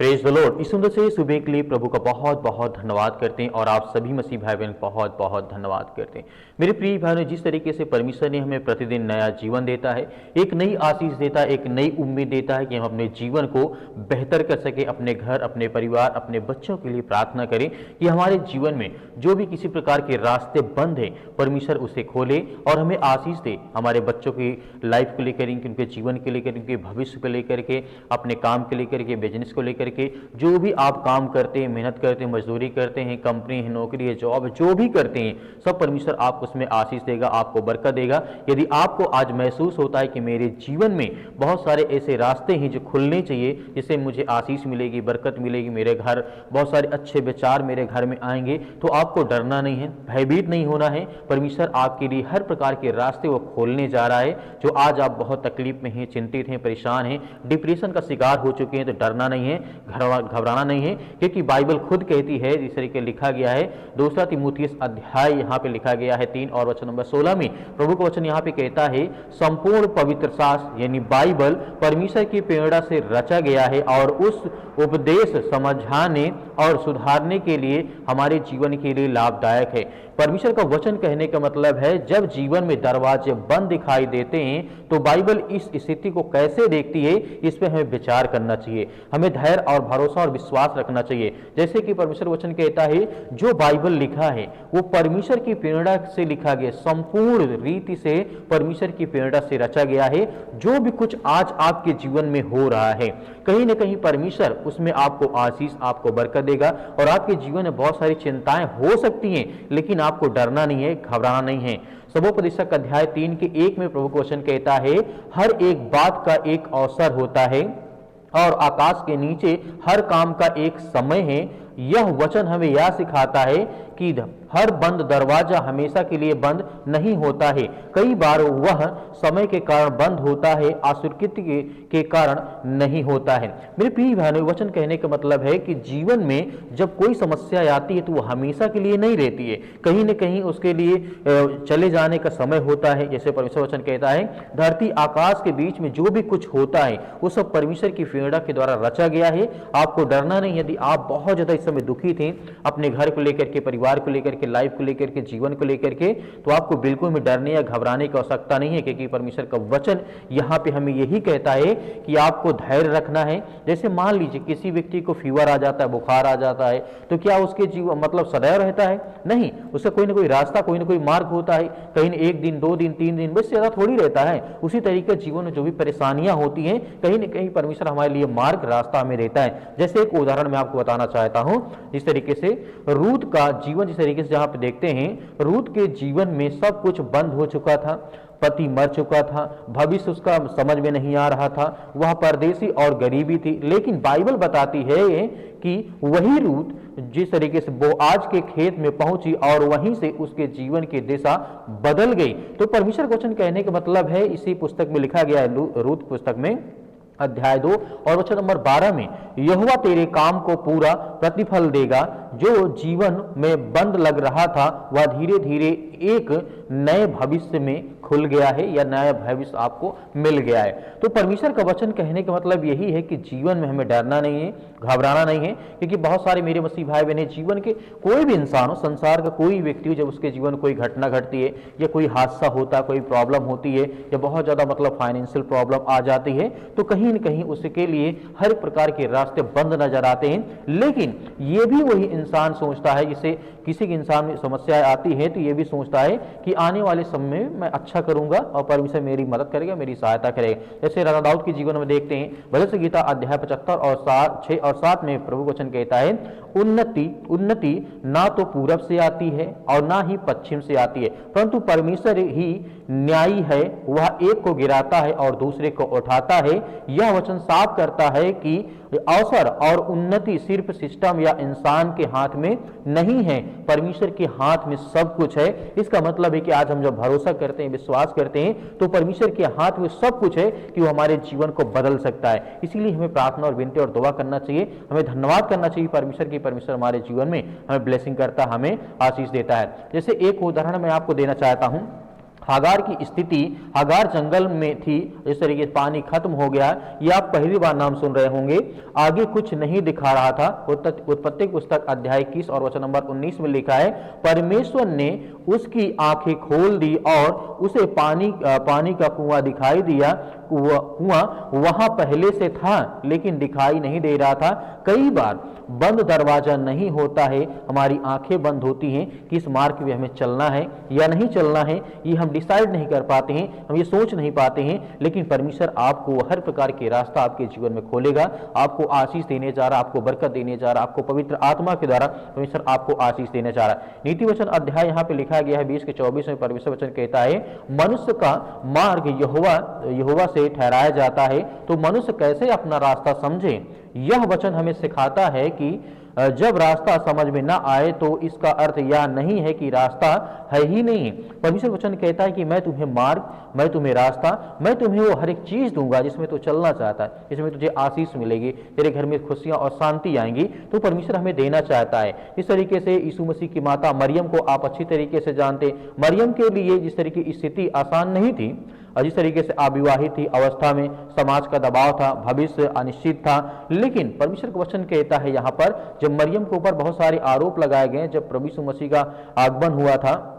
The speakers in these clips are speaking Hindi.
Praise the Lord. इस सुंदर से सुबह के लिए प्रभु का बहुत बहुत धन्यवाद करते हैं और आप सभी मसीह भाई बहन बहुत बहुत धन्यवाद करते हैं। मेरे प्रिय भाइयों, जिस तरीके से परमेश्वर ने हमें प्रतिदिन नया जीवन देता है, एक नई आशीष देता है, एक नई उम्मीद देता है कि हम अपने जीवन को बेहतर कर सके, अपने घर, अपने परिवार, अपने बच्चों के लिए प्रार्थना करें कि हमारे जीवन में जो भी किसी प्रकार के रास्ते बंद हैं परमेश्वर उसे खोले और हमें आशीष दे। हमारे बच्चों की लाइफ को लेकर, उनके जीवन के लेकर, उनके भविष्य को लेकर के, अपने काम के लेकर के, बिजनेस को लेकर के, जो भी आप काम करते हैं, मेहनत करते हैं, मजदूरी करते हैं, कंपनी है, नौकरी है, जॉब है, जो भी करते हैं, सब परमेश्वर आपको उसमें आशीष देगा, आपको बरकत देगा। यदि आपको आज महसूस होता है कि मेरे जीवन में बहुत सारे ऐसे रास्ते हैं जो खुलने चाहिए, जिससे मुझे आशीष मिलेगी, बरकत मिलेगी, मेरे घर बहुत सारे अच्छे विचार मेरे घर में आएंगे, तो आपको डरना नहीं है, भयभीत नहीं होना है। परमेश्वर आपके लिए हर प्रकार के रास्ते वो खोलने जा रहा है। जो आज आप बहुत तकलीफ में हैं, चिंतित हैं, परेशान हैं, डिप्रेशन का शिकार हो चुके हैं, तो डरना नहीं है, घबराना नहीं है, क्योंकि बाइबल खुद कहती है, इस तरीके लिखा गया है, दूसरा तीमुथियुस अध्याय यहाँ पे लिखा गया है 3 और वचन नंबर 16 में प्रभु का वचन यहाँ पे कहता है, संपूर्ण पवित्र शास्त्र यानी बाइबल परमेश्वर की प्रेरणा से रचा गया है और उस उपदेश समझाने और सुधारने के लिए हमारे जीवन के लिए लाभदायक है। परमेश्वर का वचन कहने का मतलब है, जब जीवन में दरवाजे बंद दिखाई देते हैं तो बाइबल इस स्थिति को कैसे देखती है, इस पे हमें विचार करना चाहिए। हमें धैर्य और भरोसा और विश्वास रखना चाहिए। जैसे कि परमेश्वर वचन कहता है, जो बाइबल लिखा है वो परमेश्वर की प्रेरणा से लिखा गया, संपूर्ण रीति से परमेश्वर की प्रेरणा से रचा गया है। जो भी कुछ आज आपके जीवन में हो रहा है, कहीं ना कहीं परमेश्वर उसमें आपको आशीष, आपको बरकत देगा और आपके जीवन में बहुत सारी चिंताएं हो सकती हैं, लेकिन आपको डरना नहीं है, घबराना नहीं है। सबोपदेशक अध्याय 3 के 1 में प्रभु का वचन कहता है, हर एक बात का एक अवसर होता है और आकाश के नीचे हर काम का एक समय है। यह वचन हमें यह सिखाता है कि हर बंद दरवाजा हमेशा के लिए बंद नहीं होता है। कई बार वह समय के कारण बंद होता है, अस्वीकृति के कारण नहीं होता है। मेरे प्रिय भाइयों, वचन कहने का मतलब है कि जीवन में जब कोई समस्या आती है तो वो हमेशा के लिए नहीं रहती है, कहीं न कहीं उसके लिए चले जाने का समय होता है। जैसे परमेश्वर वचन कहता है, धरती आकाश के बीच में जो भी कुछ होता है वो सब परमेश्वर की प्रेरणा के द्वारा रचा गया है। आपको डरना नहीं। यदि आप बहुत ज्यादा इस समय दुखी थे, अपने घर को लेकर के, परिवार को लेकर के, लाइफ को लेकर के, जीवन को लेकर के, तो आपको बिल्कुल भी डरने या घबराने की आवश्यकता नहीं है, क्योंकि परमेश्वर का वचन यहाँ पे हमें यही कहता है कि आपको धैर्य रखना है। जैसे मान लीजिए किसी व्यक्ति को फीवर आ जाता है, बुखार आ जाता है, तो क्या उसके जीवन मतलब सदैव रहता है? नहीं, उसका कोई ना कोई रास्ता, कोई ना कोई मार्ग होता है। कहीं 1 दिन, 2 दिन, 3 दिन, बस ज्यादा थोड़ी रहता है। उसी तरीके जीवन में जो भी परेशानियां होती हैं, कहीं ना कहीं परमेश्वर हमारे लिए मार्ग, रास्ता हमें देता है। जैसे एक उदाहरण मैं आपको बताना चाहता हूं, जिस तरीके से रूत का जीवन, जिस तरीके से जहां पे देखते हैं, रूत के जीवन में सब कुछ बंद हो चुका था, पति मर चुका था, भविष्य उसका समझ में नहीं आ रहा था, वह परदेसी और गरीबी थी। लेकिन बाइबल बताती है कि वही रूत जिस तरीके से वो आज के खेत में पहुंची और वहीं से उसके जीवन की दिशा बदल गई। तो परमेश्वर का वचन कहने का मतलब है, इसी पुस्तक में लिखा गया है, रूत पुस्तक में अध्याय 2 और वचन नंबर 12 में, यहोवा तेरे काम को पूरा प्रतिफल देगा। जो जीवन में बंद लग रहा था वह धीरे धीरे एक नए भविष्य में खुल गया है, या नया भविष्य आपको मिल गया है। तो परमेश्वर का वचन कहने का मतलब यही है कि जीवन में हमें डरना नहीं है, घबराना नहीं है, क्योंकि बहुत सारे मेरे मसीह भाई बहन, जीवन के कोई भी इंसान हो, संसार का कोई व्यक्ति हो, जब उसके जीवन कोई घटना घटती है या कोई हादसा होता है, कोई प्रॉब्लम होती है, या बहुत ज्यादा मतलब फाइनेंशियल प्रॉब्लम आ जाती है, तो कहीं न कहीं उसके लिए हर प्रकार के रास्ते बंद नजर आते हैं। लेकिन ये भी वही इंसान सोचता है, जिसे किसी के इंसान में समस्या आती है तो ये भी सोचता है कि आने वाले समय में मैं अच्छा करूंगा और परमेश्वर मेरी मदद करेगा, मेरी सहायता करेगा। जैसे राजा दाऊद के जीवन में देखते हैं, भजन संहिता अध्याय 75 और 6 और 7 में प्रभु वचन कहता है, उन्नति ना तो पूरब से आती है और ना ही पश्चिम से आती है, परंतु परमेश्वर ही न्यायी है, वह एक को गिराता है और दूसरे को उठाता है। यह वचन साफ करता है कि अवसर और उन्नति सिर्फ सिस्टम या इंसान के हाथ में नहीं है, परमेश्वर के हाथ में सब कुछ है। इसका मतलब है कि आज हम जब भरोसा करते हैं, विश्वास करते हैं, तो परमेश्वर के हाथ में सब कुछ है कि वो हमारे जीवन को बदल सकता है। इसीलिए हमें प्रार्थना और विनती और दुआ करना चाहिए, हमें धन्यवाद करना चाहिए परमेश्वर की। परमेश्वर हमारे जीवन में हमें ब्लेसिंग करता, हमें आशीष देता है। जैसे एक उदाहरण मैं आपको देना चाहता हूं, हागार की स्थिति, हागार जंगल में थी, इस तरीके से पानी खत्म हो गया, ये आप पहली बार नाम सुन रहे होंगे। आगे कुछ नहीं दिखा रहा था। उत्पत्ति पुस्तक अध्याय 21 और वचन नंबर 19 में लिखा है, परमेश्वर ने उसकी आंखें खोल दी और उसे पानी का कुआं दिखाई दिया। कुआं वहां पहले से था लेकिन दिखाई नहीं दे रहा था। कई बार बंद दरवाजा नहीं होता है, हमारी आंखें बंद होती हैं कि इस मार्ग में हमें चलना है या नहीं चलना है, ये हम डिसाइड नहीं कर पाते हैं, हम ये सोच नहीं पाते हैं। लेकिन परमेश्वर आपको हर प्रकार के रास्ता आपके जीवन में खोलेगा, आपको आशीष देने जा रहा, आपको बरकत देने जा रहा, आपको पवित्र आत्मा के द्वारा परमेश्वर आपको आशीष देने जा रहा। नीति वचन अध्याय यहाँ पे लिखा गया है 20 के 24 में परमेश्वर वचन कहता है, मनुष्य का मार्ग यहोवा से ठहराया जाता है, तो मनुष्य कैसे अपना रास्ता समझे। यह वचन हमें सिखाता है कि जब रास्ता समझ में ना आए तो इसका अर्थ यह नहीं है कि रास्ता है ही नहीं। परमेश्वर वचन कहता है कि मैं तुम्हें मार्ग, मैं तुम्हें रास्ता, मैं तुम्हें वो हर एक चीज दूंगा जिसमें तू चलना चाहता है, जिसमें तुझे आशीष मिलेगी, तेरे घर में खुशियां और शांति आएंगी। तो परमेश्वर हमें देना चाहता है। इस तरीके से यीशु मसीह की माता मरियम को आप अच्छी तरीके से जानते। मरियम के लिए जिस तरीके की स्थिति आसान नहीं थी, जिस तरीके से अविवाहित थी अवस्था में, समाज का दबाव था, भविष्य अनिश्चित था, लेकिन परमेश्वर का वचन कहता है यहाँ पर, जब मरियम के ऊपर बहुत सारे आरोप लगाए गए, जब प्रभु यीशु मसीह का आगमन हुआ था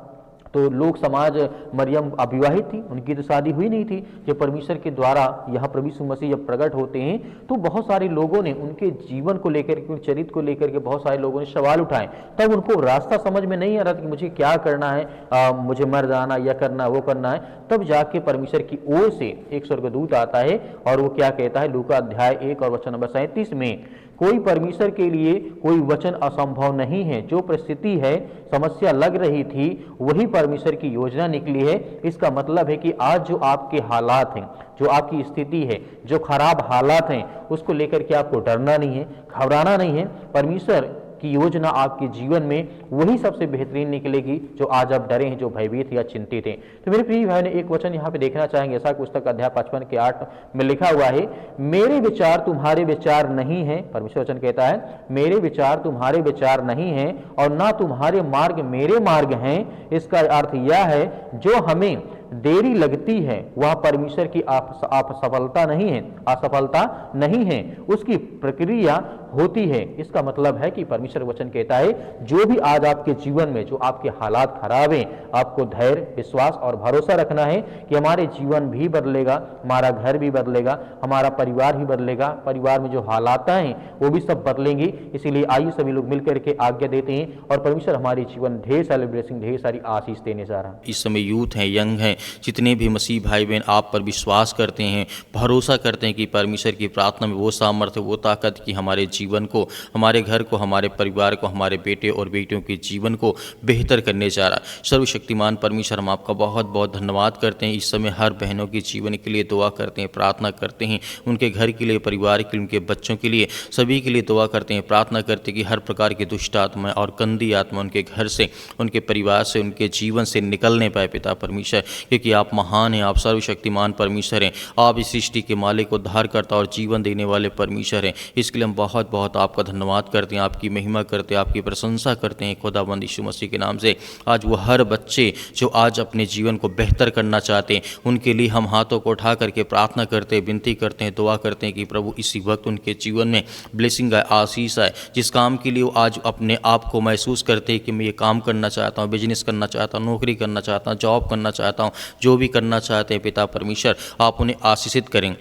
तो लोग समाज, मरियम अविवाहित थी, उनकी तो शादी हुई नहीं थी। जब परमेश्वर के द्वारा यहाँ प्रभु यीशु मसीह जब प्रकट होते हैं तो बहुत सारे लोगों ने उनके जीवन को लेकर के, चरित्र को लेकर के बहुत सारे लोगों ने सवाल उठाए। तब उनको रास्ता समझ में नहीं आ रहा था कि मुझे क्या करना है, मुझे मर जाना या करना वो करना है। तब जाके परमेश्वर की ओर से एक स्वर्गदूत आता है और वो क्या कहता है, लूका अध्याय 1 और वचन नंबर 37 में, कोई परमेश्वर के लिए कोई वचन असंभव नहीं है। जो परिस्थिति है, समस्या लग रही थी, वही परमेश्वर की योजना निकली है। इसका मतलब है कि आज जो आपके हालात हैं, जो आपकी स्थिति है, जो खराब हालात हैं, उसको लेकर के आपको डरना नहीं है, घबराना नहीं है। परमेश्वर की योजना आपके जीवन में वही सबसे बेहतरीन निकलेगी जो आज आप डरे हैं, जो भयभीत या चिंतित हैं। तो मेरे प्रिय भाई ने एक वचन यहाँ पे देखना चाहेंगे, ऐसा पुस्तक अध्याय 55 के 8 में लिखा हुआ है, मेरे विचार तुम्हारे विचार नहीं है। परमेश्वर वचन कहता है, मेरे विचार तुम्हारे विचार नहीं है और ना तुम्हारे मार्ग मेरे मार्ग हैं। इसका अर्थ यह है, जो हमें देरी लगती है वह परमेश्वर की असफलता नहीं है, असफलता नहीं है, उसकी प्रक्रिया होती है। इसका मतलब है कि परमेश्वर वचन कहता है, जो भी आज आपके जीवन में जो आपके हालात खराब हैं, आपको धैर्य, विश्वास और भरोसा रखना है कि हमारे जीवन भी बदलेगा, हमारा घर भी बदलेगा, हमारा परिवार भी बदलेगा, परिवार में जो हालात हैं वो भी सब बदलेंगे। इसीलिए आइए सभी लोग मिलकर के आज्ञा देते हैं और परमेश्वर हमारे जीवन ढेर सारी ब्लेसिंग, ढेर सारी आशीष देने जा रहा है। इस समय यूथ हैं, यंग हैं, जितने भी मसीह भाई बहन आप पर विश्वास करते हैं, भरोसा करते हैं कि परमेश्वर की प्रार्थना में वो सामर्थ्य, वो ताकत कि हमारे जीवन को, हमारे घर को, हमारे परिवार को, हमारे बेटे और बेटियों के जीवन को बेहतर करने जा रहा है। सर्वशक्तिमान परमेश्वर, हम आपका बहुत बहुत धन्यवाद करते हैं। इस समय हर बहनों के जीवन के लिए दुआ करते हैं, प्रार्थना करते हैं, उनके घर के लिए, परिवार के लिए, उनके बच्चों के लिए, सभी के लिए दुआ करते हैं, प्रार्थना करते हैं कि हर प्रकार की दुष्ट आत्मा और गंदी आत्मा उनके घर से, उनके परिवार से, उनके जीवन से निकलने पाए पिता परमेश्वर, क्योंकि आप महान हैं, आप सर्वशक्तिमान परमेश्वर हैं, आप इस सृष्टि के मालिक, उद्धारकर्ता और जीवन देने वाले परमेश्वर हैं। इसके लिए हम बहुत बहुत आपका धन्यवाद करते हैं, आपकी महिमा करते हैं, आपकी प्रशंसा करते हैं खुदाबंद यीशु मसीह के नाम से। आज वो हर बच्चे जो आज अपने जीवन को बेहतर करना चाहते हैं, उनके लिए हम हाथों को उठा करके प्रार्थना करते हैं, विनती करते हैं, दुआ करते हैं कि प्रभु इसी वक्त उनके जीवन में ब्लेसिंग आए, आशीष आए। जिस काम के लिए वो आज अपने आप को महसूस करते हैं कि मैं ये काम करना चाहता हूँ, बिजनेस करना चाहता हूँ, नौकरी करना चाहता हूँ, जॉब करना चाहता हूँ, जो भी करना चाहते हैं पिता परमेश्वर, आप उन्हें आशीषित करें,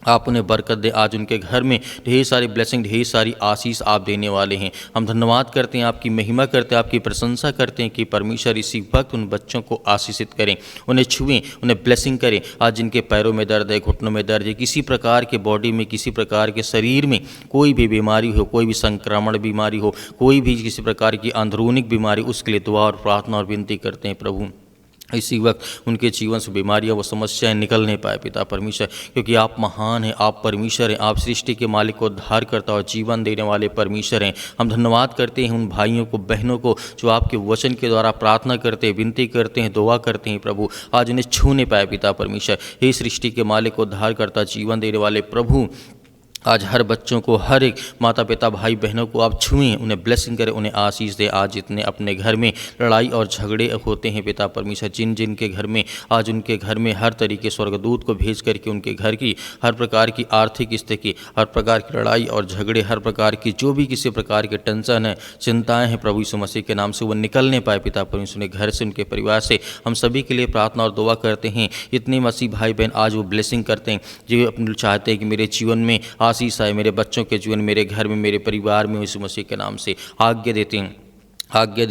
आप उन्हें बरकत दें। आज उनके घर में ढेर सारी ब्लेसिंग, ढेर सारी आशीष आप देने वाले हैं। हम धन्यवाद करते हैं, आपकी महिमा करते हैं, आपकी प्रशंसा करते हैं कि परमेश्वर इसी वक्त उन बच्चों को आशीषित करें, उन्हें छुएं, उन्हें ब्लेसिंग करें। आज जिनके पैरों में दर्द है, घुटनों में दर्द है, किसी प्रकार के बॉडी में, किसी प्रकार के शरीर में कोई भी बीमारी हो, कोई भी संक्रमण बीमारी हो, कोई भी किसी प्रकार की अंदरूनी बीमारी, उसके लिए दुआ और प्रार्थना और विनती करते हैं प्रभु इसी वक्त उनके जीवन से बीमारियां व समस्याएं निकल नहीं पाए पिता परमेश्वर, क्योंकि आप महान हैं, आप परमेश्वर हैं, आप सृष्टि के मालिक को उद्धार करता और जीवन देने वाले परमेश्वर हैं। हम धन्यवाद करते हैं उन भाइयों को, बहनों को जो आपके वचन के द्वारा प्रार्थना करते हैं, विनती करते हैं, दुआ करते हैं प्रभु, आज उन्हें छू नहीं पाए पिता परमेश्वर। हे सृष्टि के मालिक को उद्धार करता, जीवन देने वाले प्रभु, आज हर बच्चों को, हर एक माता पिता भाई बहनों को आप छुएं, उन्हें ब्लेसिंग करें, उन्हें आशीष दें। आज जितने अपने घर में लड़ाई और झगड़े होते हैं पिता परमेश्वर, जिन जिन के घर में आज उनके घर में हर तरीके स्वर्गदूत को भेज करके उनके घर की हर प्रकार की आर्थिक स्थिति, हर प्रकार की लड़ाई और झगड़े, हर प्रकार की जो भी किसी प्रकार के टेंशन है, चिंताएँ हैं, प्रभु यीशु मसीह के नाम से वो निकलने पाए पिता परमेश्वर। उनके घर से, उनके परिवार से हम सभी के लिए प्रार्थना और दुआ करते हैं। इतने मसीह भाई बहन आज वो ब्लेसिंग करते हैं जो अपने चाहते हैं कि मेरे जीवन में आशीष आए, मेरे बच्चों के जीवन, मेरे घर में, मेरे परिवार में, यीशु मसीह के नाम से आज्ञा देते हैं। आज्ञा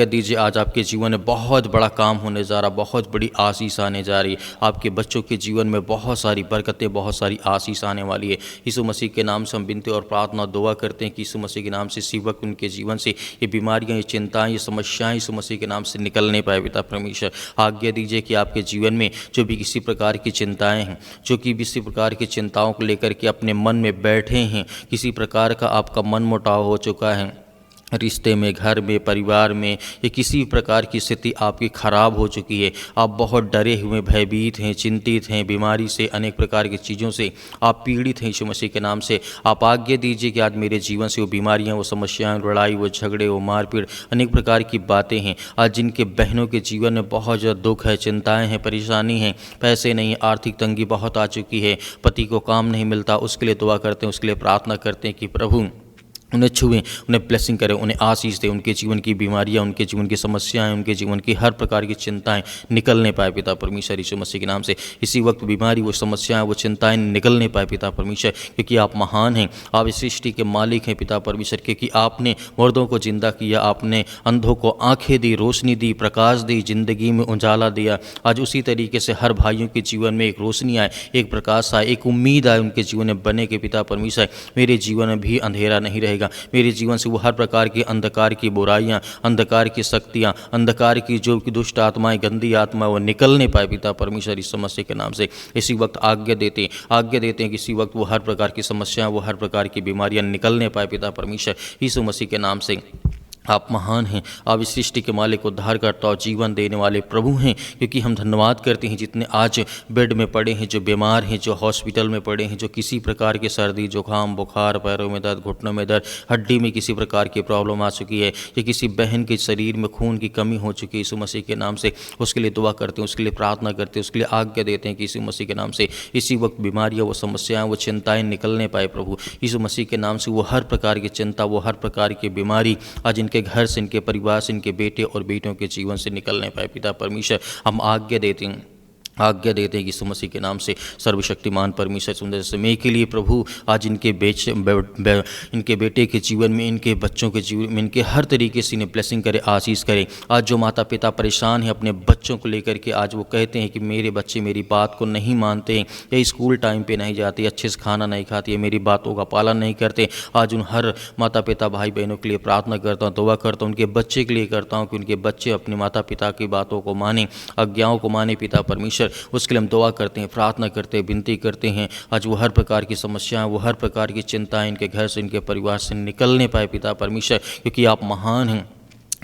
दीजिए। आज आपके जीवन में बहुत बड़ा काम होने जा रहा, बहुत बड़ी आशीष आने जा रही है। आपके बच्चों के जीवन में बहुत सारी बरकतें, बहुत सारी आशीष आने वाली है। यीशु मसीह के नाम से हम विनती और प्रार्थना दुआ करते हैं कि यीशु मसीह के नाम से इसी वक्त उनके जीवन से ये बीमारियां, ये चिंताएं, ये समस्याएं यीशु मसीह के नाम से निकलने पाए पिता परमेश्वर। आज्ञा दीजिए कि आपके जीवन में जो भी किसी प्रकार की चिंताएँ हैं, जो कि किसी प्रकार की चिंताओं को लेकर के अपने मन में बैठे हैं, किसी प्रकार का आपका मन मुटाव हो चुका है रिश्ते में, घर में, परिवार में, या किसी प्रकार की स्थिति आपकी खराब हो चुकी है, आप बहुत डरे हुए, भयभीत हैं, चिंतित हैं, बीमारी से, अनेक प्रकार की चीज़ों से आप पीड़ित हैं, यीशु मसीह के नाम से आप आज्ञा दीजिए कि आज मेरे जीवन से वो बीमारियां, वो समस्याएं, लड़ाई, वो झगड़े, वो मारपीट, अनेक प्रकार की बातें हैं आज जिनके बहनों के जीवन में बहुत ज़्यादा दुख है, चिंताएँ हैं, परेशानी हैं, पैसे नहीं, आर्थिक तंगी बहुत आ चुकी है, पति को काम नहीं मिलता, उसके लिए दुआ करते हैं, उसके लिए प्रार्थना करते हैं कि प्रभु उन्हें छुएं, उन्हें ब्लेसिंग करें, उन्हें आशीष दें, उनके जीवन की बीमारियां, उनके जीवन की समस्याएं, उनके जीवन की हर प्रकार की चिंताएं निकलने पाए पिता परमेश्वर यीशु मसीह के नाम से। इसी वक्त बीमारी, वो समस्याएं, वो चिंताएं निकलने पाए पिता परमेश्वर, क्योंकि आप महान हैं, आप इस सृष्टि के मालिक हैं पिता परमेश्वर। क्योंकि आपने मुर्दों को जिंदा किया, आपने अंधों को आंखें दी, रोशनी दी, प्रकाश दी, जिंदगी में उजाला दिया। आज उसी तरीके से हर भाइयों के जीवन में एक रोशनी आए, एक प्रकाश आए, एक उम्मीद आए उनके जीवन में बने के पिता परमेश्वर मेरे जीवन में भी अंधेरा नहीं रहेगा, मेरे जीवन से वो हर प्रकार की अंधकार की बुराइयां, अंधकार की शक्तियां, अंधकार की जो दुष्ट आत्माएं, गंदी आत्मा, वो निकलने पाए पिता परमेश्वर इस समस्या के नाम से। इसी वक्त आज्ञा देते हैं कि इसी वक्त वो हर प्रकार की समस्याएं, वो हर प्रकार की बीमारियां निकलने पाए पिता परमेश्वर यीशु मसीह के नाम से। आप महान हैं, आप इस सृष्टि के मालिक, उद्धारकर्ता और जीवन देने वाले प्रभु हैं। क्योंकि हम धन्यवाद करते हैं जितने आज बेड में पड़े हैं, जो बीमार हैं, जो हॉस्पिटल में पड़े हैं, जो किसी प्रकार के सर्दी, जुकाम, बुखार, पैरों में दर्द, घुटनों में दर्द, हड्डी में किसी प्रकार की प्रॉब्लम आ चुकी है, या किसी बहन के शरीर में खून की कमी हो चुकी है, यीशु मसीह के नाम से उसके लिए दुआ करते हैं, उसके लिए प्रार्थना करते हैं, उसके लिए आज्ञा देते हैं कि यीशु मसीह के नाम से इसी वक्त बीमारियाँ, वो समस्याएँ, वो चिंताएँ निकलने पाए प्रभु यीशु मसीह के नाम से। वो हर प्रकार की चिंता, वो हर प्रकार की बीमारी आज इनके घर से, इनके परिवार से, इनके बेटे और बेटियों के जीवन से निकलने पाए पिता परमेश्वर। हम आज्ञा देते हैं कि यीशु मसीह के नाम से सर्वशक्तिमान परमेश्वर सुंदर समय के लिए प्रभु आज इनके इनके बेटे के जीवन में, इनके बच्चों के जीवन में, इनके हर तरीके से इन्हें ब्लेसिंग करे, आशीष करे। आज जो माता पिता परेशान हैं अपने बच्चों को लेकर के, आज वो कहते हैं कि मेरे बच्चे मेरी बात को नहीं मानते हैं, या स्कूल टाइम पे नहीं जाते, अच्छे से खाना नहीं खाते, मेरी बातों का पालन नहीं करते, आज उन हर माता पिता भाई बहनों के लिए प्रार्थना करता हूँ, दुआ करता हूँ, उनके बच्चे के लिए करता हूँ कि उनके बच्चे अपने माता पिता की बातों को माने, आज्ञाओं को माने पिता परमेश्वर। उसके लिए हम दुआ करते हैं, प्रार्थना करते हैं, विनती करते हैं। आज वो हर प्रकार की समस्याएं, वो हर प्रकार की चिंताएं इनके घर से, इनके परिवार से निकलने पाए पिता परमेश्वर, क्योंकि आप महान हैं,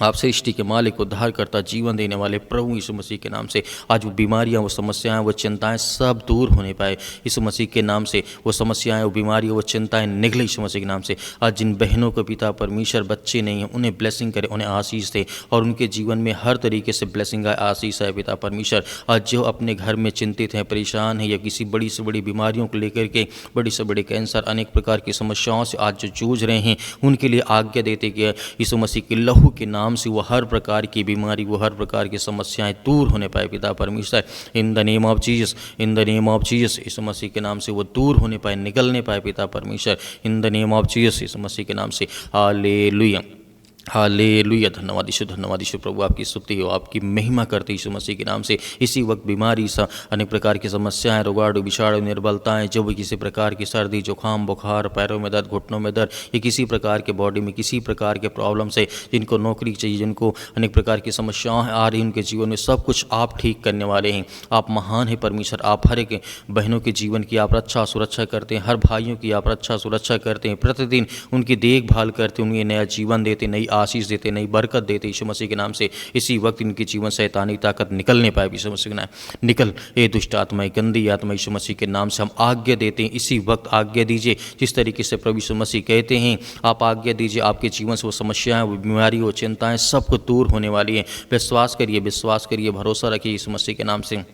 आप सृष्टि के मालिक, उद्धारकर्ता, जीवन देने वाले प्रभु यीशु मसीह के नाम से। आज वो बीमारियां, वो समस्याएं, वो चिंताएं सब दूर होने पाए यीशु मसीह के नाम से। वो समस्याएं, वो बीमारियां, वो चिंताएं निकले यीशु मसीह के नाम से। आज जिन बहनों को पिता परमेश्वर बच्चे नहीं हैं, उन्हें ब्लेसिंग करे, उन्हें आशीष दे, और उनके जीवन में हर तरीके से ब्लेसिंग आए, आशीष है पिता परमेश्वर। आज जो अपने घर में चिंतित हैं, परेशान हैं, या किसी बड़ी से बड़ी बीमारियों को लेकर के, बड़ी से बड़े कैंसर, अनेक प्रकार की समस्याओं से आज जो जूझ रहे हैं, उनके लिए आज्ञा देते कि यीशु मसीह के लहू के नाम से वो हर प्रकार की बीमारी, वो हर प्रकार की समस्याएं दूर होने पाए पिता परमेश्वर। In the name of Jesus, in the name of Jesus, Yeshu Masih के नाम से वो दूर होने पाए, निकलने पाए पिता परमेश्वर। In the name of Jesus, Yeshu Masih के नाम से। Hallelujah, hallelujah. धन्यवाद यीशु प्रभु, आपकी स्तुति हो, आपकी महिमा करते यीशु मसीह के नाम से। इसी वक्त बीमारी सा, अनेक प्रकार की समस्याएं, रोगाणु, विषाणु, निर्बलताएं, जो भी किसी प्रकार की सर्दी, जुकाम, बुखार, पैरों में दर्द, घुटनों में दर्द, या किसी प्रकार के बॉडी में किसी प्रकार के प्रॉब्लम से, जिनको नौकरी चाहिए, जिनको अनेक प्रकार की समस्याएं आ रही उनके जीवन में, सब कुछ आप ठीक करने वाले हैं। आप महान हैं परमेश्वर, आप हर एक बहनों के जीवन की आप रक्षा सुरक्षा करते हैं, हर भाइयों की आप रक्षा सुरक्षा करते हैं, प्रतिदिन उनकी देखभाल करते हैं, उन्हें नया जीवन देते, नई आशीष देते, नई बरकत देते यीशु मसीह के नाम से। इसी वक्त इनके जीवन से शैतानी ताकत निकलने पाए यीशु मसीह के नाम। निकल ए दुष्ट आत्मा, गंदी आत्मा, यीशु मसीह के नाम से हम आज्ञा देते हैं। इसी वक्त आज्ञा दीजिए, जिस तरीके से प्रभु यीशु मसीह कहते हैं, आप आज्ञा दीजिए, आपके जीवन से वो समस्याएं, वो बीमारी, वो चिंताएं सब कुछ दूर होने वाली हैं। विश्वास करिए, भरोसा रखिए यीशु मसीह के नाम से।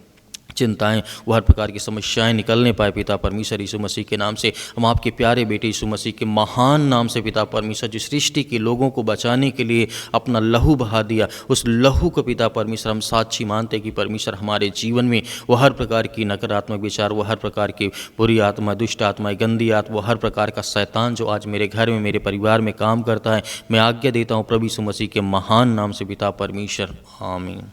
चिंताएं, वो हर प्रकार की समस्याएं निकलने पाए पिता परमेश्वर यीशु मसीह के नाम से। हम आपके प्यारे बेटे यीशु मसीह के महान नाम से पिता परमेश्वर, जिस सृष्टि के लोगों को बचाने के लिए अपना लहू बहा दिया, उस लहू को पिता परमेश्वर हम साक्षी मानते कि परमेश्वर हमारे जीवन में वो हर प्रकार की नकारात्मक विचार, वो हर प्रकार की बुरी आत्मा, दुष्ट आत्मा, गंदी आत्मा, वो हर प्रकार का शैतान जो आज मेरे घर में, मेरे परिवार में काम करता है, मैं आज्ञा देता हूँ प्रभु यीशु मसीह के महान नाम से पिता परमेश्वर, आमीन।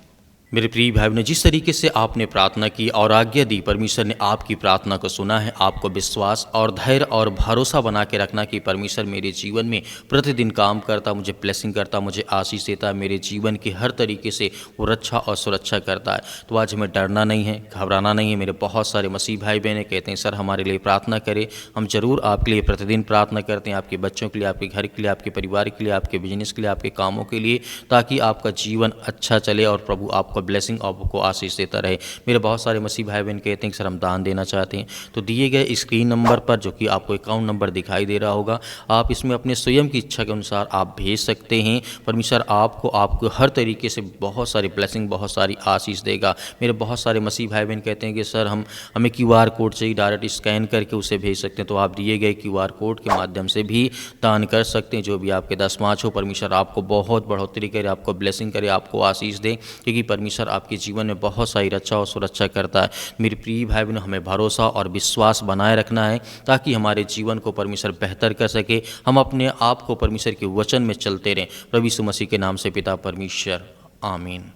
मेरे प्रिय भाई बहनों, जिस तरीके से आपने प्रार्थना की और आज्ञा दी, परमेश्वर ने आपकी प्रार्थना को सुना है। आपको विश्वास और धैर्य और भरोसा बना के रखना कि परमेश्वर मेरे जीवन में प्रतिदिन काम करता, मुझे ब्लेसिंग करता, मुझे आशीष देता है, मेरे जीवन की हर तरीके से वो रक्षा और सुरक्षा करता है। तो आज हमें डरना नहीं है, घबराना नहीं है। मेरे बहुत सारे मसीह भाई बहनें कहते हैं सर हमारे लिए प्रार्थना करें। हम जरूर आपके लिए प्रतिदिन प्रार्थना करते हैं, आपके बच्चों के लिए, आपके घर के लिए, आपके परिवार के लिए, आपके बिजनेस के लिए, आपके कामों के लिए, ताकि आपका जीवन अच्छा चले और प्रभु आपको ब्लेसिंग आपको आशीष देता रहे। मेरे बहुत सारे मसीह भाई बहन कहते हैं कि सर हम दान देना चाहते हैं, तो दिए गए स्क्रीन नंबर पर जो कि आपको अकाउंट नंबर दिखाई दे रहा होगा, आप इसमें अपने स्वयं की इच्छा के अनुसार आप भेज सकते हैं। परमेश्वर आपको हर तरीके से बहुत सारी ब्लेसिंग, बहुत सारी आशीष देगा। मेरे बहुत सारे मसीह भाई बहन कहते हैं कि सर हमें QR कोड से ही डायरेक्ट स्कैन करके उसे भेज सकते हैं, तो आप दिए गए QR कोड के माध्यम से भी दान कर सकते हैं। जो भी आपके दशमांश हो, परमेश्वर आपको बहुत बढ़ोतरी करे, आपको ब्लेसिंग करे, आपको आशीष दे, क्योंकि परमेश्वर आपके जीवन में बहुत सारी रक्षा और सुरक्षा करता है। मेरे प्रिय भाई बहनों, हमें भरोसा और विश्वास बनाए रखना है ताकि हमारे जीवन को परमेश्वर बेहतर कर सके। हम अपने आप को परमेश्वर के वचन में चलते रहें। प्रभु यीशु मसीह के नाम से पिता परमेश्वर, आमीन।